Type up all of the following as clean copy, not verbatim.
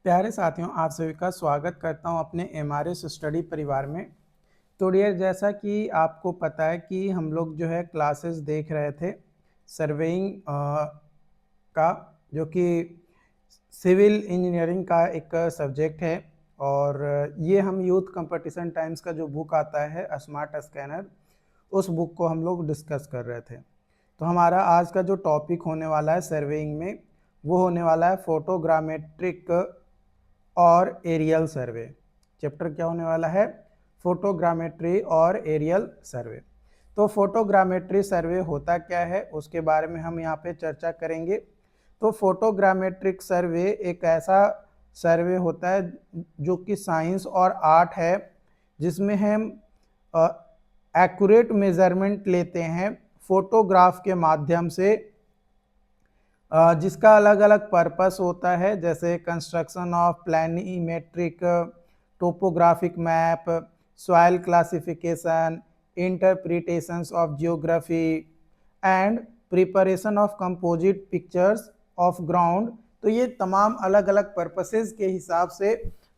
प्यारे साथियों, आप सभी का स्वागत करता हूं अपने एमआरएस स्टडी परिवार में। तो डियर, जैसा कि आपको पता है कि हम लोग जो है क्लासेस देख रहे थे सर्वेइंग का, जो कि सिविल इंजीनियरिंग का एक सब्जेक्ट है। और ये हम यूथ कंपटीशन टाइम्स का जो बुक आता है स्मार्ट स्कैनर, उस बुक को हम लोग डिस्कस कर रहे थे। तो हमारा आज का जो टॉपिक होने वाला है सर्वेइंग में, वो होने वाला है फोटोग्रामेट्रिक और एरियल सर्वे। चैप्टर क्या होने वाला है? फोटोग्रामेट्री और एरियल सर्वे। तो फोटोग्रामेट्री सर्वे होता क्या है, उसके बारे में हम यहाँ पे चर्चा करेंगे। तो फोटोग्रामेट्रिक सर्वे एक ऐसा सर्वे होता है जो कि साइंस और आर्ट है, जिसमें हम एक्यूरेट मेजरमेंट लेते हैं फोटोग्राफ के माध्यम से, जिसका अलग अलग पर्पस होता है, जैसे construction of planimetric topographic map, soil classification, interpretations of geography and preparation of composite pictures of ground. तो ये तमाम अलग अलग पर्पसेस के हिसाब से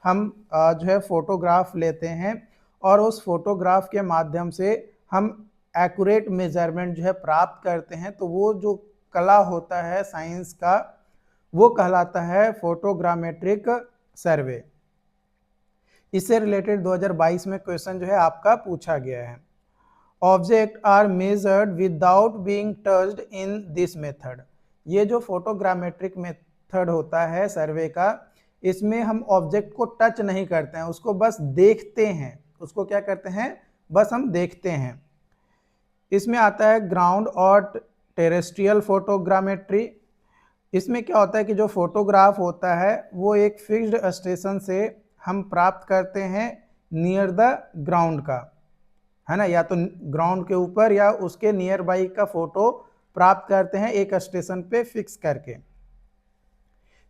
हम जो है फोटोग्राफ लेते हैं, और उस फोटोग्राफ के माध्यम से हम एक्यूरेट मेजरमेंट जो है प्राप्त करते हैं। तो वो जो कला होता है साइंस का, वो कहलाता है फोटोग्रामेट्रिक सर्वे। इससे रिलेटेड 2022 में क्वेश्चन जो है आपका पूछा गया है। Object are measured without being touched in this method. ये जो फोटोग्रामेट्रिक मेथड होता है सर्वे का, इसमें हम ऑब्जेक्ट को टच नहीं करते हैं, उसको बस देखते हैं। उसको क्या करते हैं? बस हम देखते हैं। इसमें आता है ग्राउंड और टेरेस्ट्रियल फोटोग्रामेट्री। इसमें क्या होता है कि जो फोटोग्राफ होता है वो एक फिक्स्ड स्टेशन से हम प्राप्त करते हैं नियर द ग्राउंड का, है ना, या तो ग्राउंड के ऊपर या उसके नियर बाई का फोटो प्राप्त करते हैं एक स्टेशन पे फिक्स करके।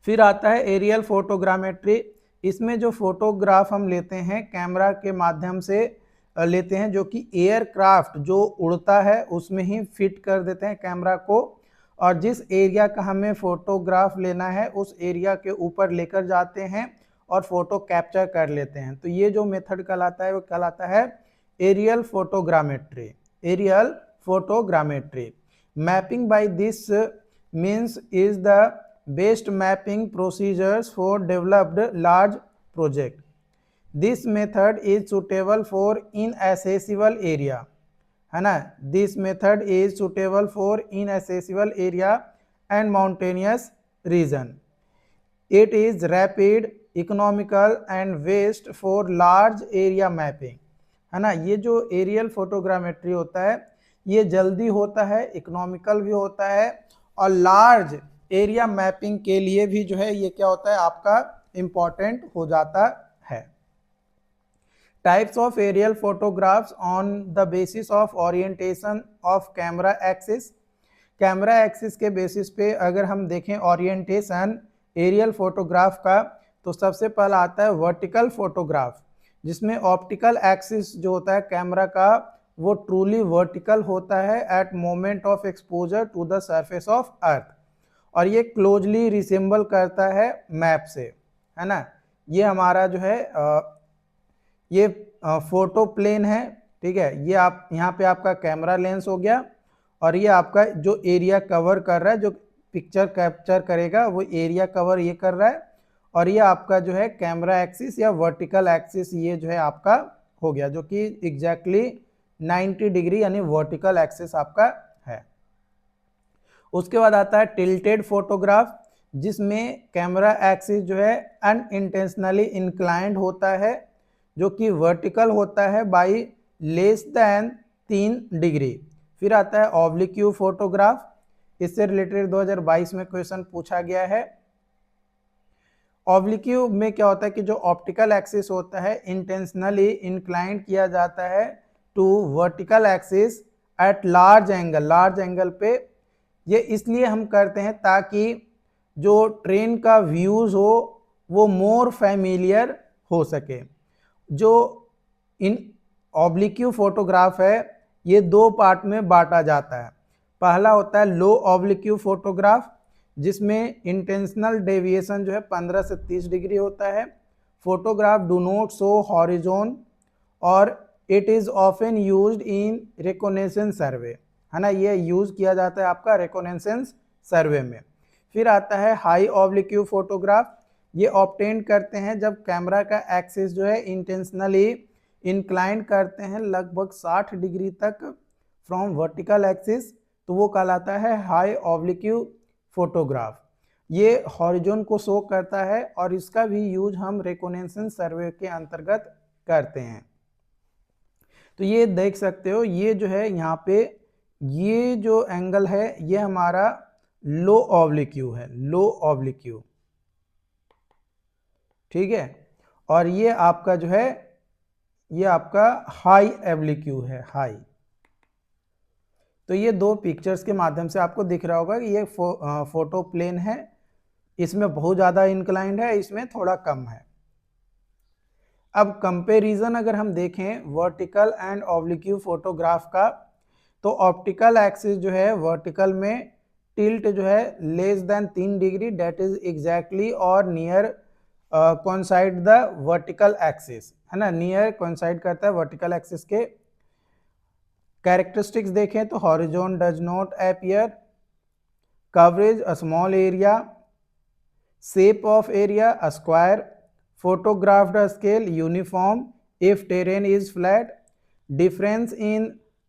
फिर आता है एरियल फोटोग्रामेट्री। इसमें जो फोटोग्राफ हम लेते हैं कैमरा के माध्यम से लेते हैं, जो कि एयरक्राफ्ट जो उड़ता है उसमें ही फिट कर देते हैं कैमरा को, और जिस एरिया का हमें फोटोग्राफ लेना है उस एरिया के ऊपर लेकर जाते हैं और फोटो कैप्चर कर लेते हैं। तो ये जो मेथड कहलाता है वो कहलाता है aerial photogrammetry. Aerial photogrammetry mapping by this means is the best mapping procedures for developed large project. This method is suitable for inaccessible area, है ना। This method is suitable for inaccessible area and mountainous region. It is rapid, economical and best for large area mapping, है ना। ये जो aerial photogrammetry होता है ये जल्दी होता है, इकोनॉमिकल भी होता है, और लार्ज एरिया मैपिंग के लिए भी जो है ये क्या होता है आपका इम्पॉर्टेंट हो जाता है। Types of aerial photographs on the basis of orientation of camera axis. Camera axis के बेसिस पे अगर हम देखें ओरिएंटेशन एरियल फोटोग्राफ का, तो सबसे पहला आता है वर्टिकल फोटोग्राफ, जिसमें ऑप्टिकल एक्सिस जो होता है कैमरा का वो ट्रूली वर्टिकल होता है at moment of exposure to the surface of earth, और ये क्लोजली रिसेंबल करता है मैप से, है ना। ये हमारा जो है ये फोटो प्लेन है, ठीक है। ये आप यहाँ पे आपका कैमरा लेंस हो गया, और ये आपका जो एरिया कवर कर रहा है, जो पिक्चर कैप्चर करेगा वो एरिया कवर ये कर रहा है, और ये आपका जो है कैमरा एक्सिस या वर्टिकल एक्सिस ये जो है आपका हो गया, जो कि एग्जैक्टली 90 डिग्री यानी वर्टिकल एक्सिस आपका है। उसके बाद आता है टिल्टेड फोटोग्राफ, जिसमें कैमरा एक्सिस जो है अनइंटेंशनली इंक्लाइंड होता है, जो कि वर्टिकल होता है बाई लेस देन 3 डिग्री। फिर आता है ऑब्लिक्यू फोटोग्राफ। इससे रिलेटेड 2022 में क्वेश्चन पूछा गया है। ऑब्लिक्यू में क्या होता है कि जो ऑप्टिकल एक्सिस होता है इंटेंशनली इंक्लाइंड किया जाता है to vertical axis at large angle. Large angle पे ये इसलिए हम करते हैं ताकि जो ट्रेन का व्यूज हो वो मोर फैमिलियर हो सके। जो इन ऑब्लिक्यू फोटोग्राफ है ये 2 पार्ट में बांटा जाता है। पहला होता है लो ऑब्लिक्यू फोटोग्राफ, जिसमें इंटेंशनल डेविएशन जो है 15 से 30 डिग्री होता है। Photograph do not show horizon और it is often used in recognition survey, है ना, ये यूज़ किया जाता है आपका रिकॉग्निशन सर्वे में। फिर आता है हाई ऑब्लिक्यू फोटोग्राफ, ये ऑब्टेन करते हैं जब कैमरा का एक्सिस जो है इंटेंशनली इंक्लाइन करते हैं लगभग 60 डिग्री तक फ्रॉम वर्टिकल एक्सिस, तो वो कहलाता है हाई ऑब्लिक्यू फोटोग्राफ। ये हॉरिजॉन को शो करता है और इसका भी यूज हम रिकॉग्निशन सर्वे के अंतर्गत करते हैं। तो ये देख सकते हो, ये जो है यहाँ पे ये जो एंगल है ये हमारा लो ऑब्लिक्यू है, लो ऑब्लिक्यू, ठीक है। और ये आपका जो है ये आपका हाई ऑब्लिक्यू है, हाई। तो ये दो पिक्चर्स के माध्यम से आपको दिख रहा होगा कि ये फोटो प्लेन है, इसमें बहुत ज़्यादा इंक्लाइंड है, इसमें थोड़ा कम है। अब कंपैरिजन अगर हम देखें वर्टिकल एंड ऑब्लिक्यू फोटोग्राफ का, तो ऑप्टिकल एक्सिस जो है वर्टिकल में टिल्ट जो है less than 3 degree, that is exactly और near coincide the vertical axis, है ना, नियर कोइंसाइड करता है वर्टिकल एक्सिस के। कैरेक्टरिस्टिक्स देखें तो horizon does not appear, coverage a small area, shape of area a square, photographed scale uniform if terrain is flat, difference in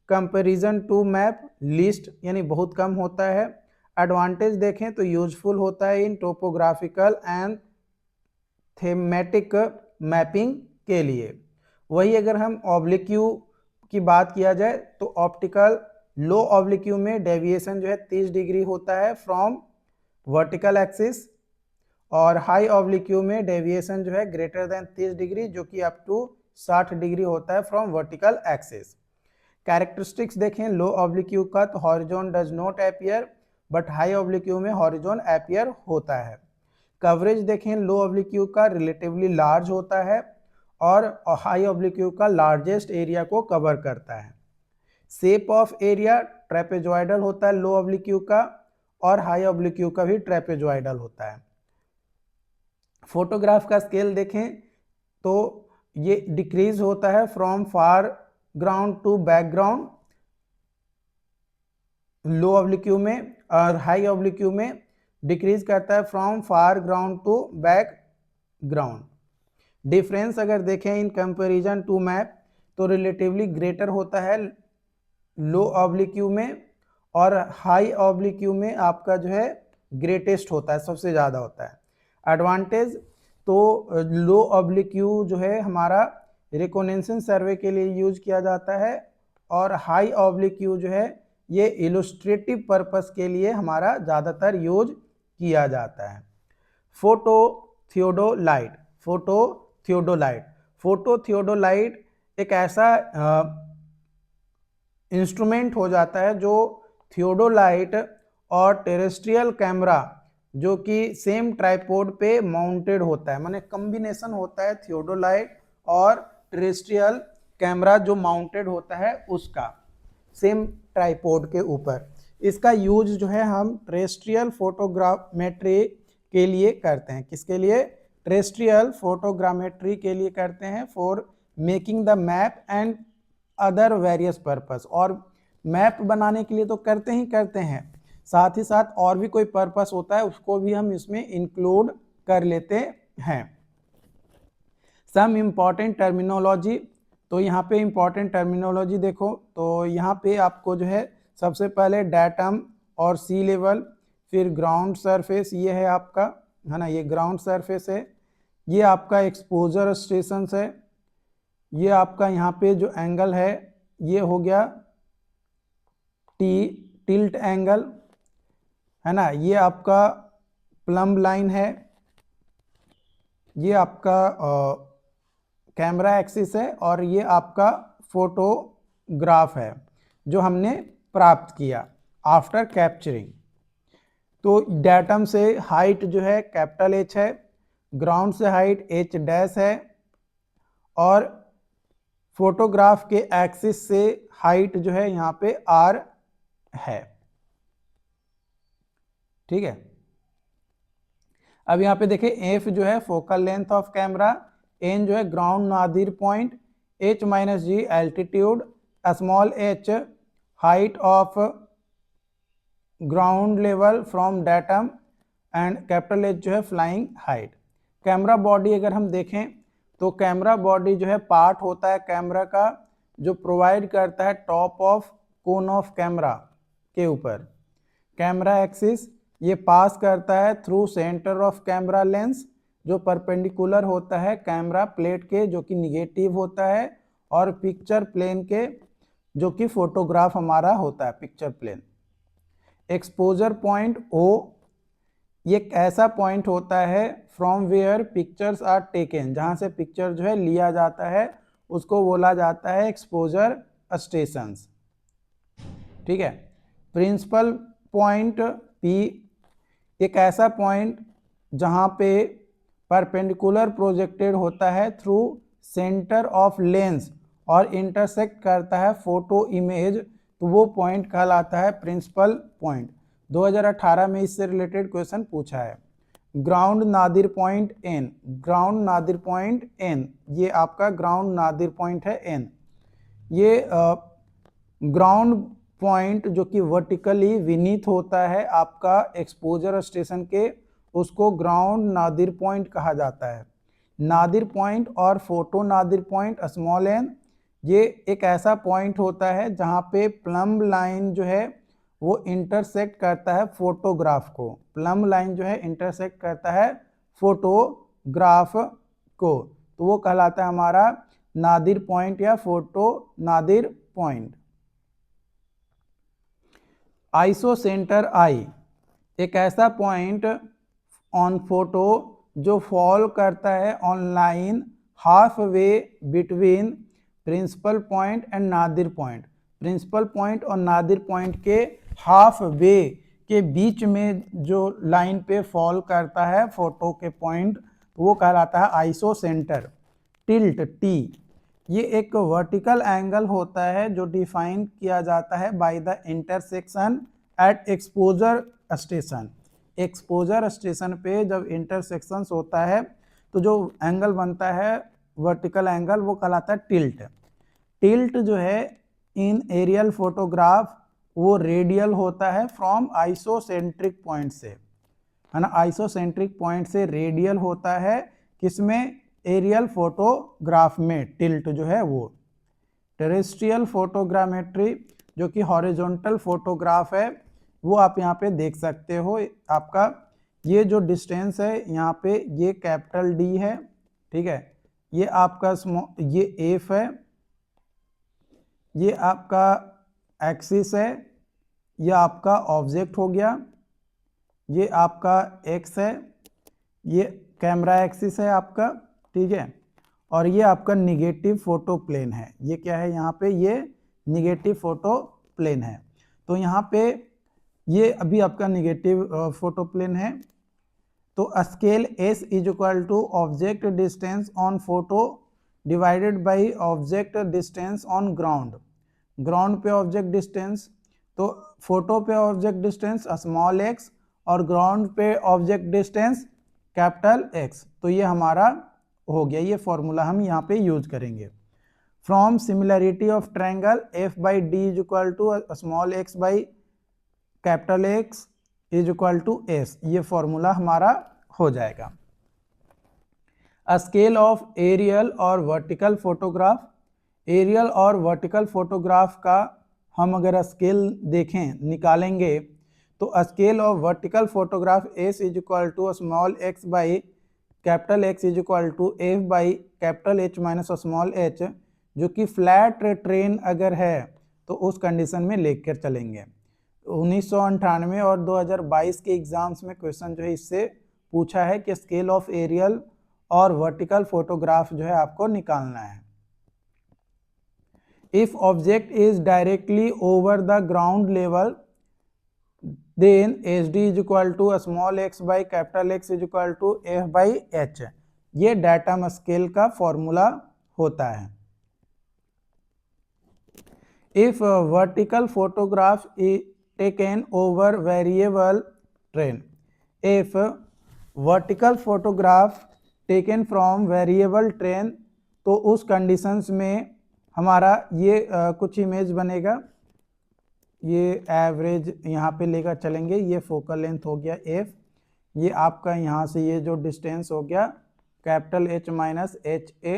comparison to map list यानी बहुत कम होता है। Advantage देखें तो यूजफुल होता है इन टोपोग्राफिकल एंड थेमेटिक मैपिंग के लिए। वही अगर हम ऑब्लिक्यू की बात किया जाए तो ऑप्टिकल लो ऑब्लिक्यू में डेविएशन जो है 30 डिग्री होता है फ्रॉम वर्टिकल एक्सिस, और हाई ऑब्लिक्यू में डेविएशन जो है ग्रेटर देन 30 डिग्री जो कि अप टू 60 डिग्री होता है फ्रॉम वर्टिकल एक्सिस। कैरेक्टरिस्टिक्स देखें लो ऑब्लिक्यू का तो horizon does not appear, but high oblique में हॉरिजॉन अपीयर होता है। कवरेज देखें लो ऑब्लिक्यू का रिलेटिवली लार्ज होता है और हाई ऑब्लिक्यू का लार्जेस्ट एरिया को कवर करता है। शेप ऑफ एरिया ट्रेपेजॉइडल होता है लो ऑब्लिक्यू का, और हाई ऑब्लिक्यू का भी ट्रेपेजॉइडल होता है। फोटोग्राफ का स्केल देखें तो ये डिक्रीज होता है from far ground to background low oblique में, और हाई ऑब्लिक्यू में डिक्रीज करता है from far ground to back ground. Difference अगर देखें इन कंपैरिजन टू मैप तो रिलेटिवली ग्रेटर होता है लो ऑब्लिक्यू में, और हाई ऑब्लिक्यू में आपका जो है ग्रेटेस्ट होता है, सबसे ज़्यादा होता है। एडवांटेज तो लो ऑब्लिक्यू जो है हमारा रिकॉग्निशन सर्वे के लिए यूज किया जाता है, और हाई ऑब्लिक्यू जो है ये इलस्ट्रेटिव पर्पस के लिए हमारा ज़्यादातर यूज किया जाता है। Photo theodolite, photo theodolite, photo theodolite एक ऐसा इंस्ट्रूमेंट हो जाता है जो थियोडोलाइट और टेरेस्ट्रियल कैमरा जो कि सेम ट्राइपॉड पे माउंटेड होता है, माने कॉम्बिनेशन होता है थियोडोलाइट और टेरेस्ट्रियल कैमरा जो माउंटेड होता है उसका सेम ट्राइपॉड के ऊपर। इसका यूज जो है हम टेरेस्ट्रियल फोटोग्रामेट्री के लिए करते हैं। किसके लिए? टेरेस्ट्रियल फोटोग्रामेट्री के लिए करते हैं, for making the map and other various purpose. और मैप बनाने के लिए तो करते ही करते हैं, साथ ही साथ और भी कोई पर्पस होता है उसको भी हम इसमें इंक्लूड कर लेते हैं। सम इम्पॉर्टेंट टर्मिनोलॉजी, तो यहाँ पे इम्पॉर्टेंट टर्मिनोलॉजी देखो तो यहाँ पे आपको जो है सबसे पहले डेटम और सी लेवल, फिर ग्राउंड सरफेस, ये है आपका, है ना, ये ग्राउंड सरफेस है, ये आपका एक्सपोजर स्टेशन है, ये आपका यहाँ पे जो एंगल है ये हो गया टिल्ट एंगल, है ना, ये आपका प्लम्ब लाइन है, ये आपका कैमरा एक्सिस है, और ये आपका फोटोग्राफ है जो हमने प्राप्त किया आफ्टर कैप्चरिंग। तो डेटम से हाइट जो है कैपिटल H है, ग्राउंड से हाइट H डैश है, और फोटोग्राफ के एक्सिस से हाइट जो है यहाँ पे R है। ठीक है, अब यहाँ पे देखिए एफ जो है focal length of camera, N जो है ground nadir point, H minus G altitude, small H height of ground level from datum and capital H जो है फ्लाइंग हाइट। कैमरा बॉडी अगर हम देखें तो कैमरा बॉडी जो है पार्ट होता है कैमरा का जो प्रोवाइड करता है top of cone of camera के ऊपर। कैमरा एक्सिस ये पास करता है through centre of camera lens जो परपेंडिकुलर होता है कैमरा प्लेट के जो कि निगेटिव होता है, और पिक्चर प्लेन के जो कि फोटोग्राफ हमारा होता है picture plane. Exposure point O ये एक ऐसा पॉइंट होता है from where pictures are taken, जहां से पिक्चर जो है लिया जाता है उसको बोला जाता है एक्सपोजर स्टेशंस। ठीक है। प्रिंसिपल पॉइंट पी एक ऐसा पॉइंट जहां पे परपेंडिकुलर प्रोजेक्टेड होता है थ्रू सेंटर ऑफ लेंस और इंटरसेक्ट करता है फोटो इमेज, तो वो पॉइंट कहलाता है प्रिंसिपल पॉइंट। 2018 में इससे रिलेटेड क्वेश्चन पूछा है। Ground nadir point N, ground nadir point N, ये आपका ग्राउंड नादिर पॉइंट है एन। ये ग्राउंड पॉइंट जो कि वर्टिकली विनीत होता है आपका एक्सपोजर स्टेशन के, उसको ग्राउंड नादिर पॉइंट कहा जाता है। नादिर पॉइंट और photo nadir point small N, ये एक ऐसा पॉइंट होता है जहां पे प्लम लाइन जो है वो इंटरसेक्ट करता है फोटोग्राफ को। प्लम लाइन जो है इंटरसेक्ट करता है फोटोग्राफ को, तो वो कहलाता है हमारा नादिर पॉइंट या photo nadir point. Isocentre I एक ऐसा पॉइंट ऑन फोटो जो फॉल करता है on line half way between principal point and nadir point. Principal point और नादिर पॉइंट के हाफ वे के बीच में जो लाइन पे फॉल करता है फोटो के पॉइंट, वो कहलाता है आइसोसेंटर। टिल्ट टी ये एक वर्टिकल एंगल होता है जो डिफाइन किया जाता है by the intersection at exposure station. Exposure station पे जब इंटरसेक्शंस होता है तो जो एंगल बनता है वर्टिकल एंगल वो कहलाता है टिल्ट। टिल्ट जो है इन एरियल फोटोग्राफ वो रेडियल होता है फ्रॉम आइसोसेंट्रिक पॉइंट से, है ना। आइसोसेंट्रिक पॉइंट से रेडियल होता है किसमें, एरियल फोटोग्राफ में टिल्ट जो है वो। टेरेस्ट्रियल फोटोग्रामेट्री जो कि हॉरिजॉन्टल फोटोग्राफ है वो आप यहाँ पे देख सकते हो। आपका ये जो डिस्टेंस है यहाँ पे ये कैपिटल डी है, ठीक है। ये आपका ये एफ है, ये आपका एक्सिस है, ये आपका ऑब्जेक्ट हो गया, ये आपका एक्स है, ये कैमरा एक्सिस है आपका, ठीक है। और ये आपका निगेटिव फोटो प्लेन है। ये क्या है यहाँ पे, ये निगेटिव फोटो प्लेन है। तो यहाँ पे ये अभी आपका निगेटिव फोटो प्लेन है। तो scale S is equal to object distance on photo divided by object distance on ground. Ground पे ऑब्जेक्ट डिस्टेंस, तो फोटो पे ऑब्जेक्ट डिस्टेंस स्मॉल एक्स और ग्राउंड पे ऑब्जेक्ट डिस्टेंस कैपिटल एक्स। तो ये हमारा हो गया, ये फॉर्मूला हम यहाँ पे यूज करेंगे। From similarity of triangle F by D is equal to small X by capital X is equal to S, ये फॉर्मूला हमारा हो जाएगा। स्केल ऑफ एरियल और वर्टिकल फोटोग्राफ, एरियल और वर्टिकल फोटोग्राफ का हम अगर स्केल देखें निकालेंगे तो scale of vertical photograph S is equal to small X by capital X is equal to F by capital H minus small H, जो कि फ्लैट ट्रेन अगर है तो उस कंडीशन में लेकर चलेंगे। 1998 और 2022 के एग्जाम्स में क्वेश्चन जो है इससे पूछा है कि स्केल ऑफ एरियल और वर्टिकल फोटोग्राफ जो है आपको निकालना है। If object is directly over the ground level then H D is equal to small X by capital X is equal to F by H, ये डाटम स्केल का formula होता है। If vertical photograph taken over variable terrain, if vertical photograph taken from variable terrain, तो उस conditions में हमारा ये कुछ इमेज बनेगा, ये एवरेज यहाँ पे लेकर चलेंगे, ये फोकल लेंथ हो गया f, ये आपका यहाँ से ये जो डिस्टेंस हो गया capital H minus H A,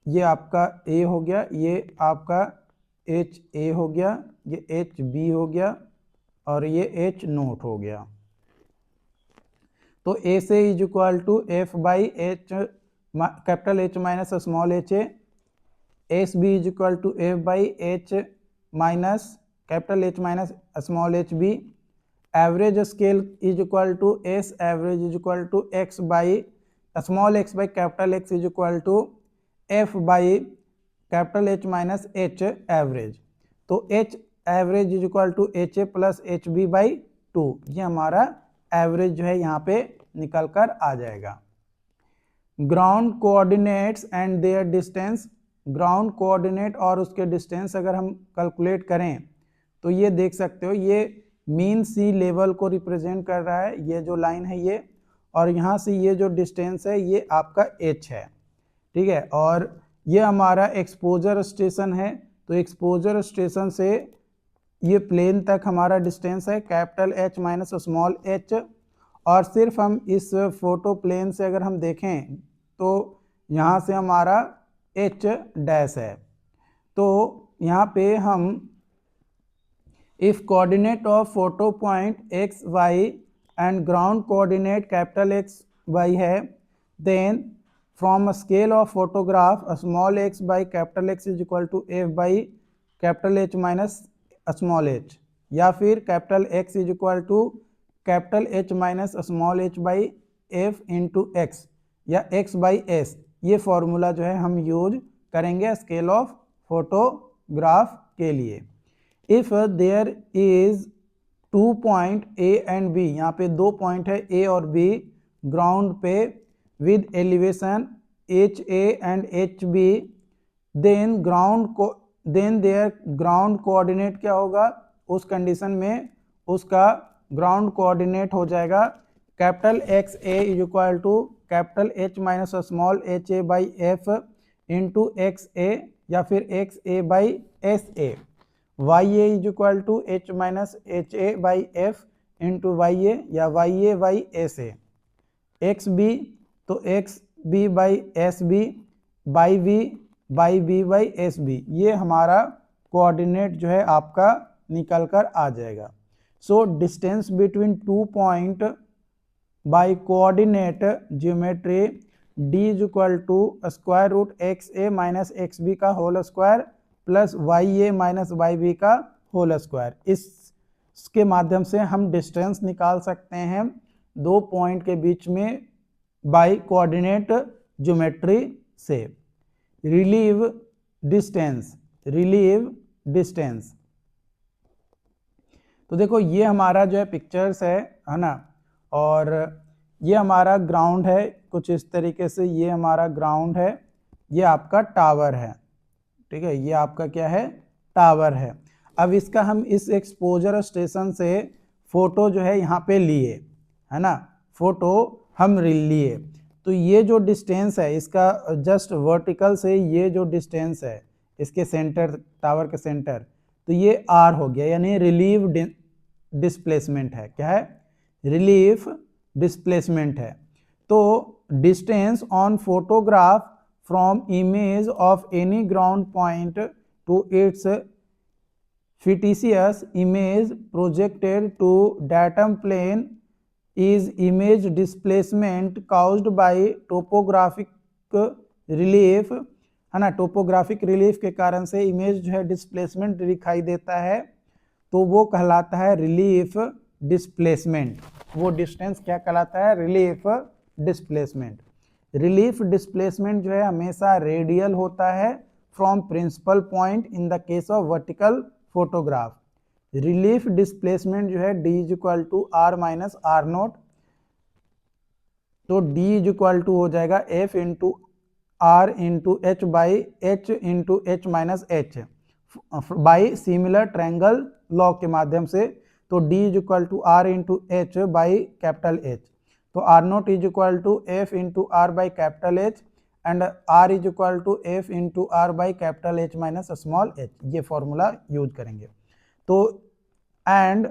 ये आपका a हो गया, ये आपका एच ए हो गया, ये एच बी हो गया और ये एच नोट हो गया। तो ए से is equal to F by H capital H minus small H A, S B is equal to F by H minus capital H minus small H B, average scale is equal to S average is equal to X by small X by capital X is equal to F by capital H minus H average. तो H average is equal to H A plus H B by 2, ये हमारा average जो है यहाँ पे निकल कर आ जाएगा। Ground coordinates and their distance, ground coordinate और उसके डिस्टेंस अगर हम कैलकुलेट करें तो ये देख सकते हो, ये मीन सी लेवल को रिप्रेजेंट कर रहा है, ये जो लाइन है ये, और यहाँ से ये जो डिस्टेंस है ये आपका h है, ठीक है। और ये हमारा एक्सपोजर स्टेशन है, तो एक्सपोजर स्टेशन से ये प्लेन तक हमारा डिस्टेंस है capital H minus small h, और सिर्फ हम इस फोटो प्लेन से अगर हम देखें तो यहाँ से हमारा h डैश है। तो यहाँ पे हम if coordinate of photo point x y and ground coordinate capital X y है, then from a scale of photograph a small x by capital X is equal to f by capital H minus small h, या फिर capital X is equal to capital H minus small h by f into x या x by s, ये formula जो है हम use करेंगे scale of photograph के लिए। If there is 2 point A and B, यहाँ पे 2 पॉइंट है A और B ग्राउंड पे with elevation HA and HB, then their ground coordinate क्या होगा, उस कंडीशन में उसका ग्राउंड कोऑर्डिनेट हो जाएगा capital XA is equal to capital H minus small HA by F into XA या फिर XA by SA, YA is equal to H minus HA by F into YA या YA by SA, XB तो XB by SB by B by B by SB, ये हमारा coordinate जो है आपका निकल कर आ जाएगा। So distance between 2 point by coordinate geometry D is equal to square root XA minus XB का whole square plus YA minus YB का होल स्क्वायर, इसके माध्यम से हम डिस्टेंस निकाल सकते हैं 2 पॉइंट के बीच में बाई कोऑर्डिनेट ज्योमेट्री से। रिलीव डिस्टेंस, रिलीव डिस्टेंस, तो देखो ये हमारा जो है पिक्चर्स है ना, और ये हमारा ग्राउंड है कुछ इस तरीके से, ये हमारा ग्राउंड है, ये आपका टावर है, ठीक है, ये आपका क्या है, टावर है। अब इसका हम इस एक्सपोजर स्टेशन से फोटो जो है यहाँ पे लिए, है ना, फोटो हम लिए, तो ये जो डिस्टेंस है इसका जस्ट वर्टिकल से ये जो डिस्टेंस है इसके सेंटर, टावर के सेंटर, तो ये R हो गया, यानी रिलीव डिस्प्लेसमेंट है। क्या है, रिलीफ डिस्प्लेसमेंट है। तो distance on photograph from image of any ground point two it's fictitious image projected to datum plane is image displacement caused by topographic relief, है ना, टोपोग्राफिक रिलीफ के कारण से इमेज जो है डिस्प्लेसमेंट दिखाई देता है, तो वो कहलाता है रिलीफ डिस्प्लेसमेंट। वो डिस्टेंस क्या कहलाता है, रिलीफ डिस्प्लेसमेंट। रिलीफ डिस्प्लेसमेंट जो है हमेशा रेडियल होता है from principal point in the case of vertical photograph. Relief displacement जो है D is equal to R minus R naught, तो D इज इक्वल टू हो जाएगा F into R into H by H into H minus H by similar triangle law के माध्यम से, तो D is equal to R into H by capital H। तो R naught is equal to F into R by capital H and R is equal to F into R by capital H minus small H, ये formula use करेंगे। तो and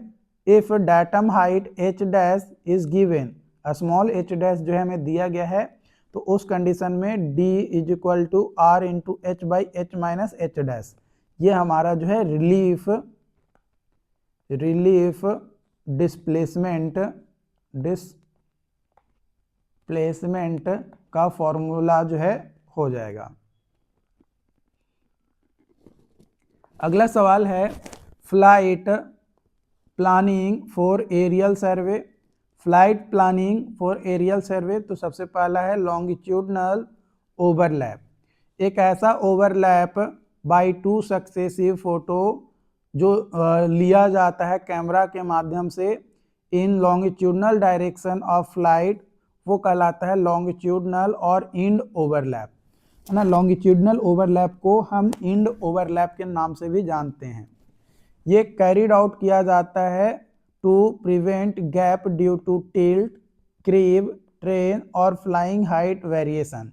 if datum height H dash is given, small H dash जो है हमें दिया गया है, तो उस कंडीशन में D is equal to R into H by H minus H dash, ये हमारा जो है रिलीफ डिस्प्लेसमेंट का फॉर्मूला जो है हो जाएगा। अगला सवाल है flight planning for aerial survey. Flight planning for aerial survey, तो सबसे पहला है लॉन्गिट्यूडनल ओवरलैप, एक ऐसा overlap by two successive photo जो लिया जाता है कैमरा के माध्यम से in longitudinal direction of flight, वो कहलाता है लॉन्गिट्यूडनल और इंड ओवरलैप, है ना। लॉन्गिट्यूडनल ओवरलैप को हम इंड ओवरलैप के नाम से भी जानते हैं। ये कैरिड आउट किया जाता है to prevent gap due to tilt, क्रीव, ट्रेन और फ्लाइंग हाइट वेरिएशन।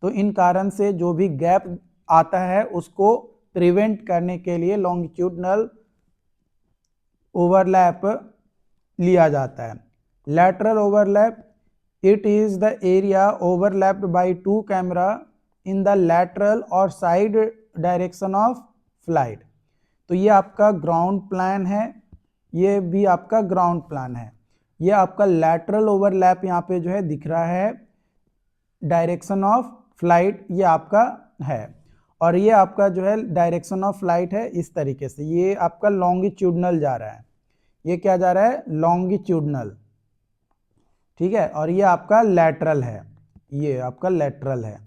तो इन कारण से जो भी गैप आता है उसको प्रिवेंट करने के लिए लॉन्गिट्यूडनल ओवरलैप लिया जाता है। Lateral overlap, it is the area overlapped by two camera in the lateral और साइड डायरेक्शन ऑफ फ्लाइट। तो ये आपका ग्राउंड प्लान है, ये भी आपका ग्राउंड प्लान है। ये आपका लैटरल ओवरलैप यहाँ पे जो है दिख रहा है, डायरेक्शन ऑफ फ्लाइट ये आपका है, और ये आपका जो है डायरेक्शन ऑफ फ्लाइट है इस तरीके से, ये आपका लॉन्गिट्यूडनल जा रहा है, ये क्या जा रहा है लॉन्गिट्यूडनल, ठीक है, और ये आपका लैटरल है, ये आपका लैटरल है।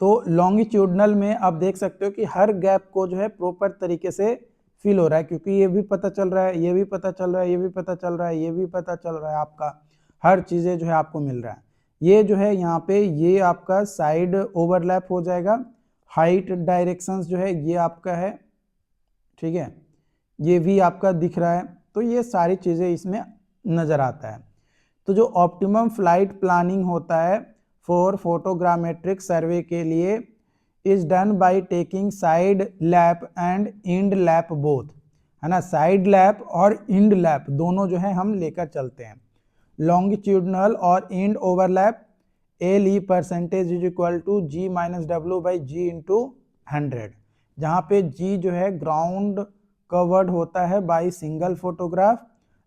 तो लॉन्गिट्यूडनल में आप देख सकते हो कि हर गैप को जो है प्रॉपर तरीके से फिल हो रहा है, क्योंकि ये भी पता चल रहा है, ये भी पता चल रहा है, ये भी पता चल रहा है, ये भी पता चल रहा है, आपका हर चीज़ें जो है आपको मिल रहा है। ये जो है यहाँ पे ये आपका साइड ओवरलैप हो जाएगा। हाइट डायरेक्शंस जो है ये आपका है, ठीक है, ये भी आपका दिख रहा है। तो ये सारी चीज़ें इसमें नज़र आता है। तो जो ऑप्टिमम फ्लाइट प्लानिंग होता है फॉर फोटोग्रामेट्रिक सर्वे के लिए is done by taking side lap and end lap both, है ना। साइड लैप और इंड लैप दोनों जो है हम लेकर चलते हैं। लॉन्गिट्यूडनल और end overlap L E percentage is equal to G minus W by G into 100, जहाँ पे जी जो है ग्राउंड कवर्ड होता है by single photograph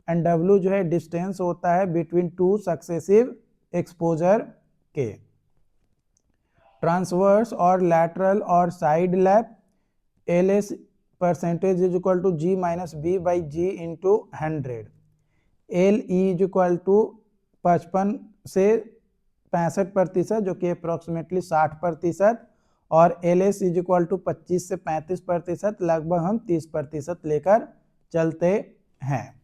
and W जो है डिस्टेंस होता है बिटवीन टू सक्सेसिव एक्सपोजर के। ट्रांसवर्स और लैटरल और side lap L S percentage is equal to G minus B by G into 100। L E is equal to 55 से 65%, जो कि अप्रॉक्सीमेटली 60%, और L S is equal to 25 से 35%, लगभग हम 30% लेकर चलते हैं।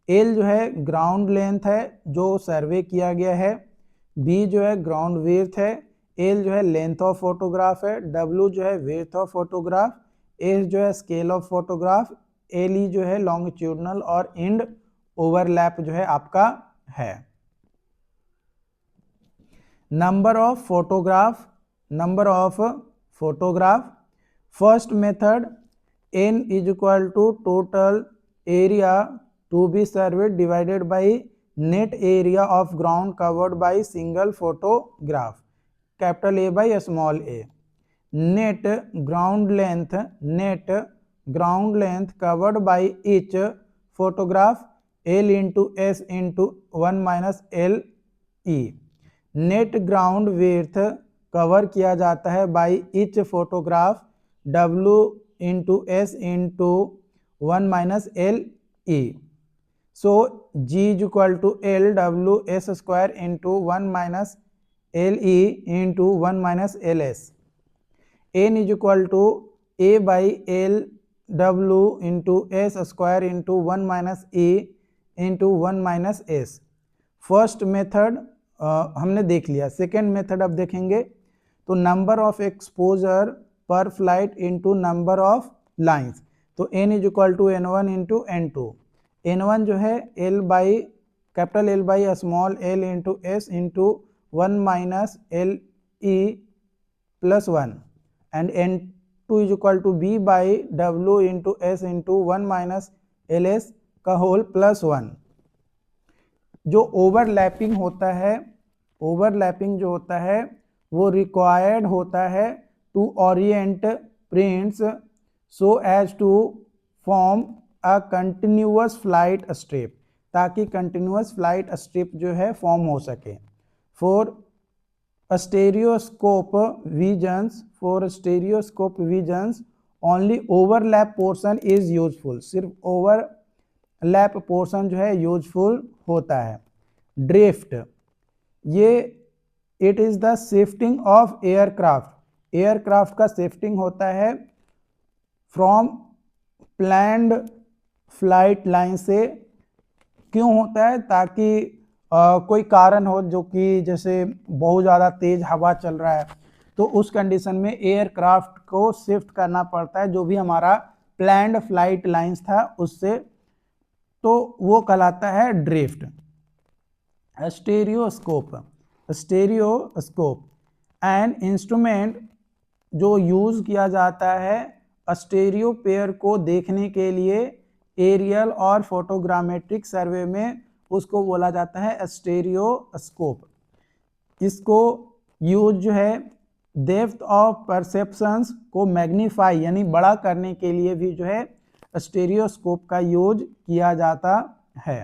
एल जो है ग्राउंड लेंथ है जो सर्वे किया गया है, बी जो है ग्राउंड विड्थ है, एल जो है लेंथ ऑफ फोटोग्राफ है, डब्ल्यू जो है विड्थ ऑफ फोटोग्राफ, एस जो है scale of photograph, L E जो है लॉन्गिट्यूडनल और इंड ओवरलैप जो है आपका है। Number of photograph, first method n is equal to total area to be surveyed divided by net area of ground covered by single photograph, capital A by small A. Net ground length covered by each photograph L into S into 1 minus L E. Net ground width cover किया जाता है by each photograph W into S into 1 minus L E. So G is equal to L W S square into 1 minus L E into 1 minus L S. N is equal to A by L W into S square into 1 minus E into 1 minus S. First method हमने देख लिया। Second method अब देखेंगे। तो number of exposure per flight into number of lines, तो n is equal to n1 into n2। N1 जो है L by capital L by small l into S into 1 minus L E plus 1 and N2 is equal to B by W into S into 1 minus L S का whole plus 1। जो overlapping होता है, overlapping जो होता है वो required होता है to orient prints so as to form a continuous flight strip, ताकि कंटिन्यूअस फ्लाइट स्ट्रिप जो है फॉर्म हो सके। For stereoscope visions only overlap portion is useful, सिर्फ ओवरलैप पोर्शन जो है यूजफुल होता है। ड्रिफ्ट, ये it is the shifting of aircraft, aircraft का शिफ्टिंग होता है फ्रॉम प्लैंड फ्लाइट लाइन से। क्यों होता है? ताकि कोई कारण हो, जो कि जैसे बहुत ज़्यादा तेज हवा चल रहा है तो उस कंडीशन में एयरक्राफ्ट को शिफ्ट करना पड़ता है, जो भी हमारा प्लैंड फ्लाइट लाइंस था उससे, तो वो कहलाता है ड्रिफ्ट। स्टेरियोस्कोप, स्टेरियोस्कोप एन इंस्ट्रूमेंट जो यूज किया जाता है स्टेरियो पेयर को देखने के लिए एरियल और फोटोग्रामेट्रिक सर्वे में, उसको बोला जाता है स्टेरियोस्कोप। इसको यूज जो है डेप्थ ऑफ परसेप्शंस को मैग्नीफाई यानी बड़ा करने के लिए भी जो है स्टेरियोस्कोप का यूज किया जाता है।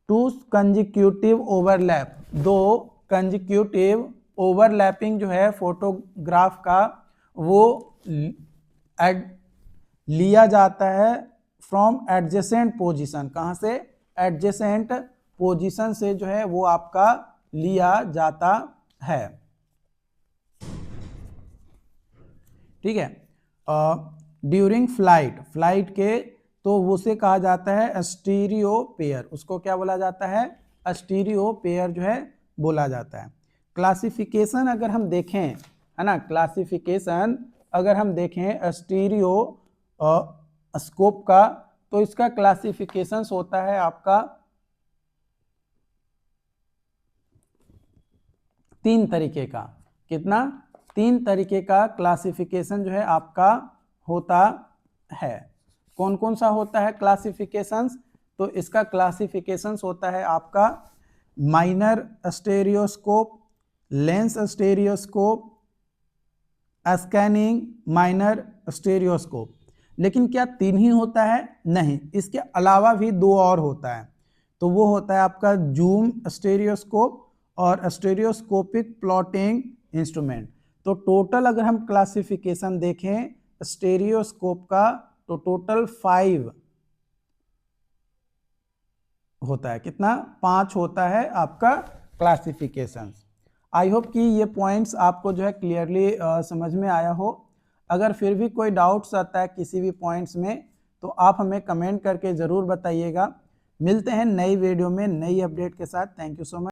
टू कंजिक्यूटिव ओवरलैप, दो कंजिक्यूटिव ओवरलैपिंग जो है फोटोग्राफ का वो लिया जाता है फ्रॉम एडजेसेंट पोजीशन। कहाँ से? एडजेसेंट पोजीशन से जो है वो आपका लिया जाता है। ठीक है। ड्यूरिंग फ्लाइट, फ्लाइट के तो उसे कहा जाता है स्टीरियो पेयर, उसको क्या बोला जाता है? स्टीरियो पेयर जो है बोला जाता है। क्लासिफिकेशन अगर हम देखें, है ना, क्लासिफिकेशन अगर हम देखें स्टीरियो स्कोप का, तो इसका क्लासिफिकेशन होता है आपका 3 तरीके का। कितना? 3 तरीके का क्लासिफिकेशन जो है आपका होता है। कौन कौन सा होता है क्लासिफिकेशंस? तो इसका क्लासिफिकेशंस होता है आपका माइनर स्टेरियोस्कोप, लेंस स्टेरियोस्कोप, स्कैनिंग माइनर स्टेरियोस्कोप। लेकिन क्या 3 ही होता है? नहीं, इसके अलावा भी 2 और होता है। तो वो होता है आपका जूम स्टेरियोस्कोप और स्टेरियोस्कोपिक प्लॉटिंग इंस्ट्रूमेंट। तो टोटल अगर हम क्लासिफिकेशन देखें स्टेरियोस्कोप का, तो टोटल 5 होता है। कितना? 5 होता है आपका क्लासिफिकेशन। आई होप कि ये पॉइंट्स आपको जो है क्लियरली समझ में आया हो। अगर फिर भी कोई डाउट्स आता है किसी भी पॉइंट्स में, तो आप हमें कमेंट करके ज़रूर बताइएगा। मिलते हैं नई वीडियो में नई अपडेट के साथ। Thank you so much.